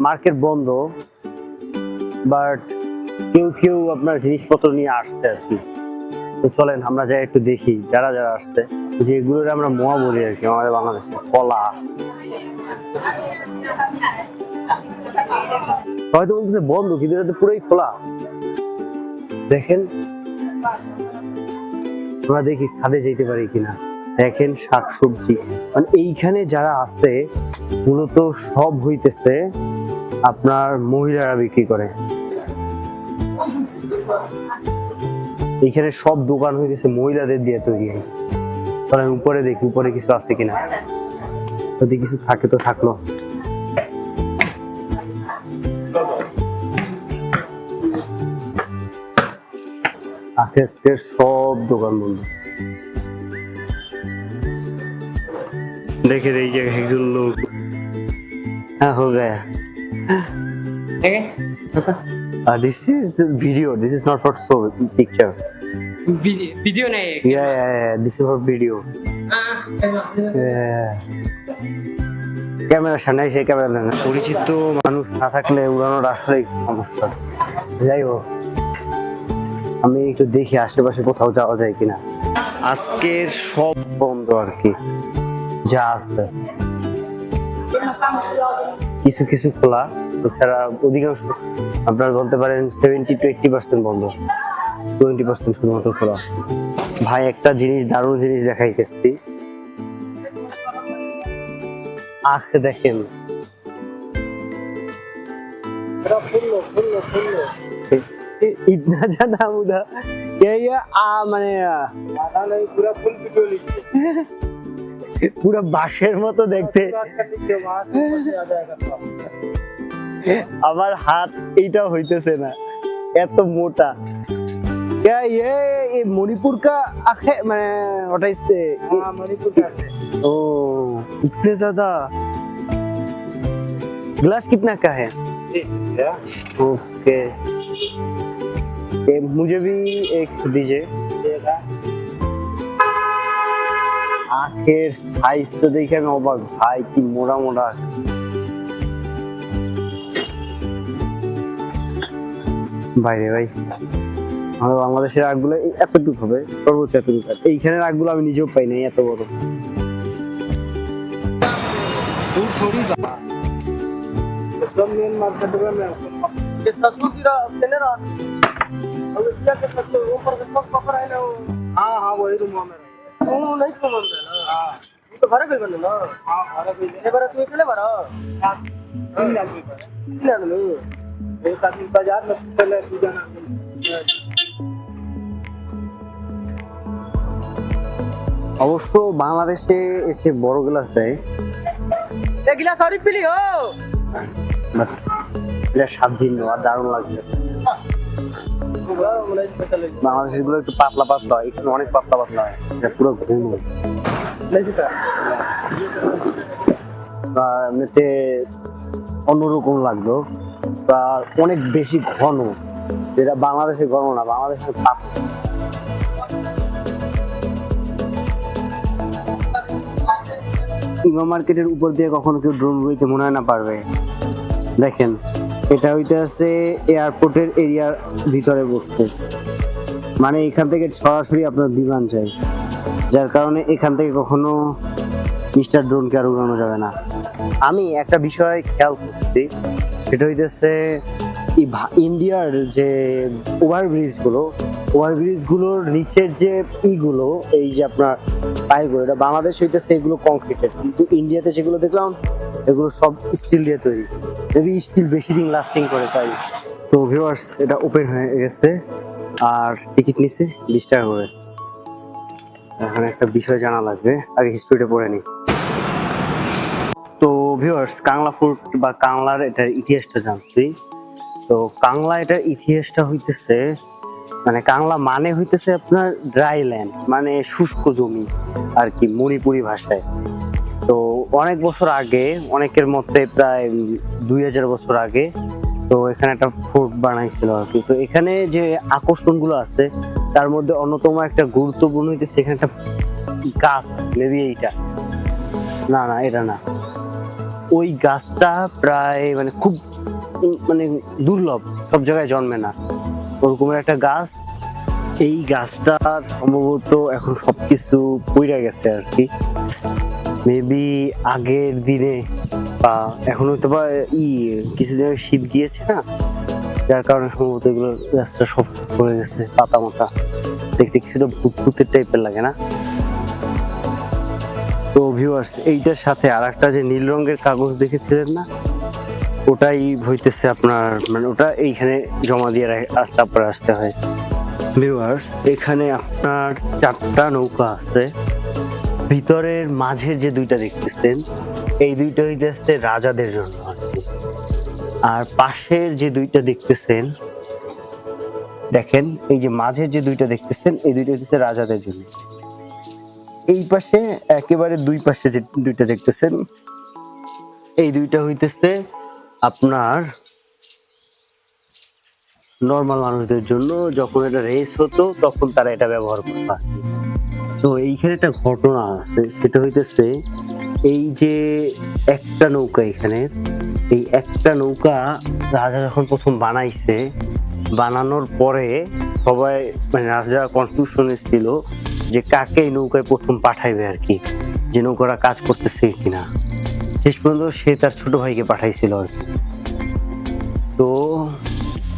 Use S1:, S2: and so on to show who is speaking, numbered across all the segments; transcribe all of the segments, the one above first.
S1: Market বন্ধ, but কেউ কেউ আপনার জিনিসপত্র নিয়ে আসছে আর কি। তো চলেন আমরা যাই একটু দেখি যারা যারা আসছে, যেগুলোর আমরা মোয়া বলি আর কি আমাদের বাংলাদেশে, কলা। হয়তো বলতেছে বন্ধ, কিন্তু এটা তো পুরোই খোলা। দেখেন, আমরা দেখি ছাদে যেতে পারি কিনা। দেখেন শাকসবজি, মানে এইখানে যারা আছে মূলত সব হইতেছে আপনার মহিলারা বিক্রি করে। এইখানে সব দোকান হইতেছে মহিলাদের দিয়ে তৈরি। তাহলে উপরে দেখি উপরে কিছু আছে কিনা, যদি কিছু থাকে তো থাকলো। আজকে সব দোকান বন্ধ। দেখে এই জায়গায় একজন লোক हो गया। This is video. This is not for show picture.
S2: Video नहीं है।
S1: Yeah. This is for video. Camera সামনে এসে ক্যামেরা দেন। পরিচিত মানুষ না থাকলে উড়ানোর আসলে সমস্যা। যাই হোক, আমি একটু দেখি আশেপাশে কোথাও যাওয়া যায় কিনা। আজকের সব বন্ধ আর কি, যা আছে কিছু কিছু খোলা, এছাড়া অধিকাংশ আপনার বলতে পারেন 70 to 80% বন্ধ, 20% শুধুমাত্র খোলা। ভাই একটা জিনিস, দারুণ জিনিস দেখাইতেছি। আখ দেখেন, इतना ज्यादा उधर ये মানে পুরো বাঁশের মতো দেখতে। আমার হাত এইটাও হইতেছে না, এত মোটা। क्या ये मणिपुर का आख है, मैं व्हाट इज मणिपुर का है। ओ इतने ज्यादा। ग्लास कितना का है? ओके, मुझे भी एक दीजिए। आखिर साइज तो देखे मैं অবাক, ভাই কি মোটা মোটা। বাইরে ভাই, আমাদের বাংলাদেশের আখগুলো এতটুকু হবে, সর্বোচ্চ এতটুকু। এইখানের আখগুলো আমি নিজেও পাই নাই এত বড়।
S2: हाँ वही रूम में नहीं तो बोल रहे ना। हाँ तो घर पे करना ना। हाँ घर पे ये बार तू अकेले बार। तीन आदमी एक आदमी बाजार में पहले तू जाना।
S1: অবশ্য বাংলাদেশে এসে বড় গ্লাস দেয়,
S2: एक गिलास और पी लियो।
S1: বাট এটা স্বাদ ভিন্ন আর দারুণ লাগছে। বাংলাদেশের গুলো একটু পাতলা পাতলা হয়, এখানে অনেক পাতলা পাতলা হয়, এটা পুরো ঘন। এমনিতে অন্যরকম লাগলো, বা অনেক বেশি ঘন, যেটা বাংলাদেশে ঘন না, বাংলাদেশের পাতলা। ইমা মার্কেটের উপর দিয়ে কখনো কেউ ড্রোন উড়াইতে মনে হয় না পারবে। দেখেন, এটা হইতে আছে এয়ারপোর্টের এরিয়ার ভিতরে বসতে, মানে এখান থেকে সরাসরি আপনার বিমান যায়, যার কারণে এখান থেকে কখনো মিস্টার ড্রোনকে আর উড়ানো যাবে না। আমি একটা বিষয় খেয়াল করছি, সেটা হইতেছে ইন্ডিয়ার যে ওভারব্রিজগুলোর নিচের যে ইগুলো, এই যে আপনার পাইলগুলো, এটা বাংলাদেশ হইতেছে এগুলো কংক্রিটের, কিন্তু ইন্ডিয়াতে যেগুলো দেখলাম এগুলো সব স্টিল দিয়ে তৈরি। মেবি স্টিল বেশি দিন লাস্টিং করে তাই। তো ভিউয়ার্স, এটা ওপেন হয়ে গেছে আর টিকিট নিচ্ছে 20 টাকা করে। এখানে একটা বিষয় জানা লাগবে, আগে হিস্ট্রিটা পড়ে নিই। তো ভিউয়ার্স, কাংলা ফুড বা কাংলার এটার ইতিহাসটা জানছি। তো কাংলা এটার ইতিহাসটা হইতেছে, মানে কাংলা মানে হইতেছে আপনার ড্রাই ল্যান্ড, মানে শুষ্ক জমি আর কি মণিপুরি ভাষায়। তো অনেক বছর আগে, অনেকের মতে প্রায় 2000 বছর আগে, তো এখানে একটা ফোর্ট বানাইছিল আর কি। তো এখানে যে আকর্ষণগুলো আছে তার মধ্যে অন্যতম একটা গুরুত্বপূর্ণ হইতেছে এখানে একটা গাছ, মেবি এইটা না, এটা না, ওই গাছটা প্রায় মানে খুব মানে দুর্লভ, সব জায়গায় জন্মে না, ওরকমের একটা গাছ। এই গাছটা সম্ভবত এখন সবকিছু পইড়া গেছে আর কি, মেবি আগের দিনে বা এখন হয়তো বা কিছুদিন আগে শীত গিয়েছে না, যার কারণে সম্ভবত এগুলো গাছটা সব পড়ে গেছে, পাতা মাতা দেখতে কিছুটা ভূতের টাইপের লাগে না? তো ভিউয়ার্স, এইটার সাথে আর একটা যে নীল রঙের কাগজ দেখেছিলেন না, ওটাই হইতেছে আপনার, মানে ওটা এইখানে জমা দিয়ে তারপরে আসতে হয়। ভিউয়ার্স, এখানে আপনার 4টা নৌকা আছে। ভিতরের মাঝের যে 2টা দেখতেছেন, এই 2টা হইতেছে রাজাদের জন্য আর কি। আর পাশের যে 2টা দেখতেছেন, দেখেন এই যে মাঝের যে 2টা দেখতেছেন, এই 2টা হইতেছে রাজাদের জন্য। এই পাশে একেবারে 2 পাশে যে 2টা দেখতেছেন, এই 2টা হইতেছে আপনার নর্মাল মানুষদের জন্য। যখন এটা রেস হতো তখন তারা এটা ব্যবহার করতো। তো এইখানে একটা ঘটনা আছে, সেটা হইতেছে এই যে একটা নৌকা, এখানে এই একটা নৌকা রাজা যখন প্রথম বানাইছে, বানানোর পরে সবাই মানে রাজা কনফিউশনে ছিল যে কাকে এই নৌকায় প্রথম পাঠাইবে আর কি, যে নৌকাটা কাজ করতেছে কিনা। শেষ পর্যন্ত সে তার ছোট ভাইকে পাঠাইছিল আর কি। তো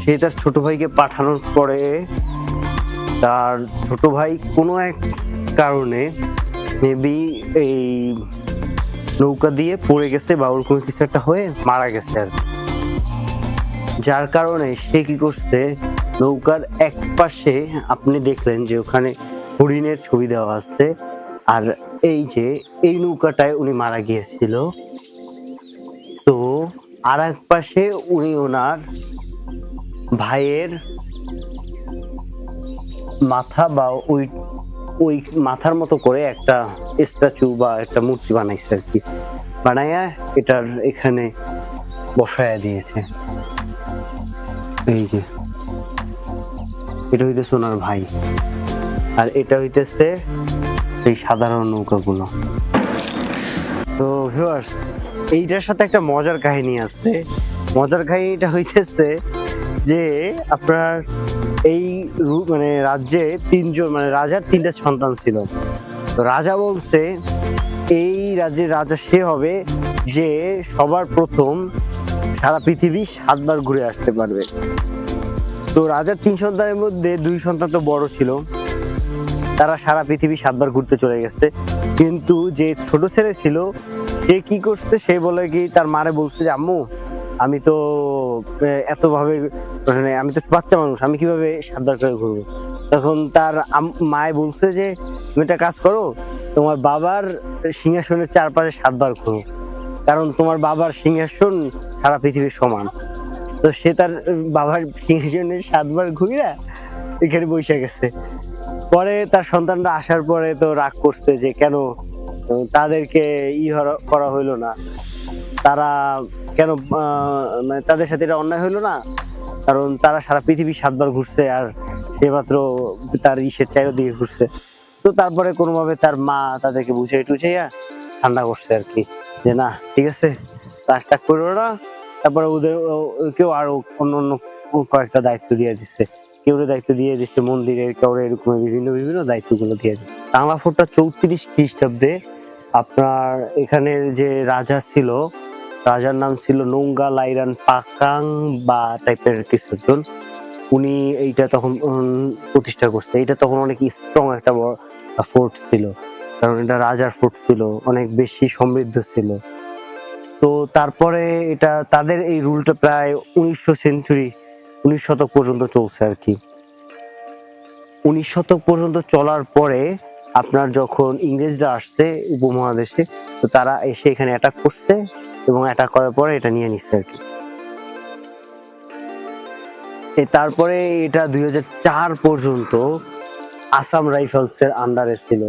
S1: সে তার ছোট ভাইকে পাঠানোর পরে তার ছোট ভাই কোনো এক কারণে মেবি এই নৌকা দিয়ে পড়ে গেছে বা ওরকম কিছু একটা হয়ে মারা গেছে আর কি। যার কারণে সে কি করছে, নৌকার এক পাশে আপনি দেখলেন যে ওখানে হরিণের ছবি দেওয়া আছে, আর এই যে এই নৌকাটায় উনি মারা গিয়েছিল। তো আর এক পাশে উনি ওনার ভাইয়ের মাথা বা ওই ওই মাথার মতো করে একটা স্ট্যাচু বা একটা মূর্তি বানাইছে আর কি, বানাইয়া এটার এখানে বসায়া দিয়েছে। এই যে এটা হইতেছে ওনার ভাই, আর এটা হইতেছে এই সাধারণ নৌকাগুলো। তো ভিউয়ার্স, এইটার সাথে একটা মজার কাহিনী আছে। মজার কাহিনীটা হইতেছে যে আপনার এই মানে রাজ্যে 3জন, মানে রাজার 3টা সন্তান ছিল। তো রাজা বলছে এই রাজ্যের রাজা সে হবে যে সবার প্রথম সারা পৃথিবী 7 বার ঘুরে আসতে পারবে। তো রাজার 3 সন্তানের মধ্যে 2 সন্তান তো বড় ছিল, তারা সারা পৃথিবী 7 বার ঘুরতে চলে গেছে। কিন্তু যে ছোট ছেলে ছিল সে কি করছে, সে বলে কি তার মারে বলছে যে আম্মু আমি তো এত ভাবে, মানে আমি তো বাচ্চা মানুষ, আমি কিভাবে 7 বার করে ঘুরবো। তখন তার মায়ে বলছে যে তুমি একটা কাজ করো, তোমার বাবার সিংহাসনের চারপাশে 7 বার ঘুরো, কারণ তোমার বাবার সিংহাসন সারা পৃথিবীর সমান। তো সে তার বাবার সিংহাসনে 7 বার ঘুরিয়া এখানে বসে গেছে। পরে তার সন্তানরা আসার পরে তো রাগ করছে যে কেন তাদেরকে করা হইলো না, তারা কেন মানে তাদের সাথে এটা অন্যায় হইলো না, কারণ তারা সারা পৃথিবী 7 বার ঘুরছে আর সে মাত্র তার ইসের চারিদিকে ঘুরছে। তো তারপরে কোনোভাবে তার মা তাদেরকে বুঝিয়ে টুঝাইয়া ঠান্ডা করছে আর কি, যে না ঠিক আছে রাগটা করো না। তারপরে ওদের কেউ আরো অন্য অন্য কয়েকটা দায়িত্ব দিয়ে দিচ্ছে, কেউ দায়িত্ব দিয়ে দিচ্ছে মন্দিরের, কেউ এরকম বিভিন্ন বিভিন্ন দায়িত্বগুলো দিয়ে দিচ্ছে। বাংলা ফোর্টটা 34 খ্রিস্টাব্দে আপনার এখানের যে রাজা ছিল, রাজার নাম ছিল নোংগা লাইরান পাকাং বা টাইপের কিছু একজন, উনি এইটা তখন প্রতিষ্ঠা করছে। এটা তখন অনেক স্ট্রং একটা ফোর্ট ছিল, কারণ এটা রাজার ফোর্ট ছিল, অনেক বেশি সমৃদ্ধ ছিল। তো তারপরে এটা তাদের এই রুলটা প্রায় 19 শতক পর্যন্ত চলছে আর কি। 19 শতক পর্যন্ত চলার পরে আপনার যখন ইংরেজরা আসছে উপমহাদেশে, তো তারা এসে এখানে অ্যাটাক করছে এবং অ্যাটাক করার পরে এটা নিয়ে নিচ্ছে আর কি। তারপরে এটা 2004 পর্যন্ত আসাম রাইফেলসের আন্ডারে ছিল,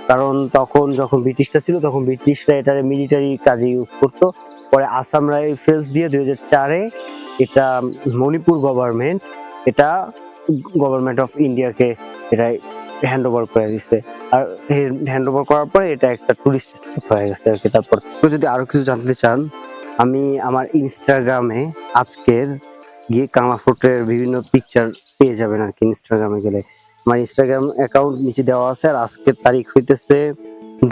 S1: কারণ তখন যখন ব্রিটিশরা ছিল তখন ব্রিটিশরা এটা মিলিটারি কাজে ইউজ করতো। পরে আসাম রাইফেলস দিয়ে 2004-এ এটা মণিপুর গভর্নমেন্ট, এটা গভর্নমেন্ট অফ ইন্ডিয়াকে এটা হ্যান্ড ওভার করে দিচ্ছে। আর হ্যান্ড ওভার করার পরে এটা একটা টুরিস্ট স্পট হয়ে গেছে আর কি। তারপর যদি আরো কিছু জানতে চান আমি আমার ইনস্টাগ্রামে আজকের গিয়ে কাংলা ফোর্টের বিভিন্ন পিকচার পেয়ে যাবেন আর কি। ইনস্টাগ্রামে গেলে আমার ইনস্টাগ্রাম অ্যাকাউন্ট নিচে দেওয়া আছে, আর আজকের তারিখ হইতেছে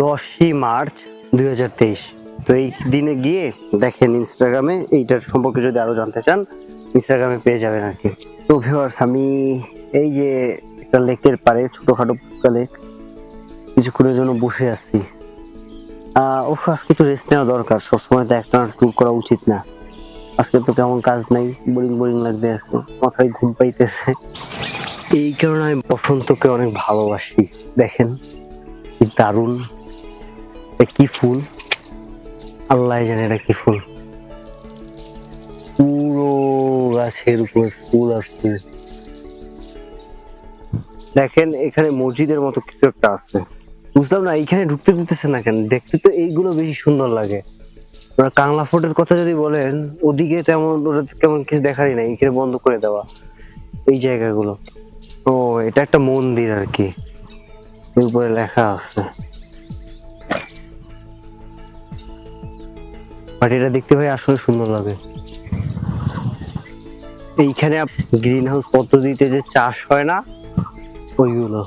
S1: 10ই মার্চ 2023। তো এই দিনে গিয়ে দেখেন ইনস্টাগ্রামে, এইটার সম্পর্কে যদি আরো জানতে চান ইনস্টাগ্রামে পেয়ে যাবেন আর কি। তো ভিউয়ার্স, আমি এই যে একটা লেকের পাড়ে, ছোটখাটো পুচকা লেক, কিছুক্ষণের জন্য বসে আছি। অবশ্য আজকে একটু রেস্ট নেওয়া দরকার, সবসময় তো একটা ট্যুর করা উচিত না। আজকে তো তেমন কাজ নাই, বোরিং বোরিং লাগতে আছে, মাথায় ঘুম পাইতেছে। এই কারণে আমি বসন্তকে অনেক ভালোবাসি। দেখেন কি দারুণ, কি ফুল, আল্লাহ জানে এটা কি ফুল। পুরো গাছের উপর ফুল আর ফুল। দেখেন এখানে মসজিদের মতো কিছু একটা আছে, বুঝলাম না এইখানে ঢুকতে দিতেছে না কেন। দেখতে তো এইগুলো বেশি সুন্দর লাগে। ওরা কাংলা ফোর্টের কথা যদি বলেন, ওদিকে তেমন ওরা কেমন কিছু দেখারই নাই, এখানে বন্ধ করে দেওয়া এই জায়গাগুলো। ও এটা একটা মন্দির আর কি, এর উপরে লেখা আছে। বাট এটা দেখতে ভাই আসলে সুন্দর লাগে। এইখানে গ্রিন হাউস পদ্ধতিতে যে চাষ হয় না, ওইগুলো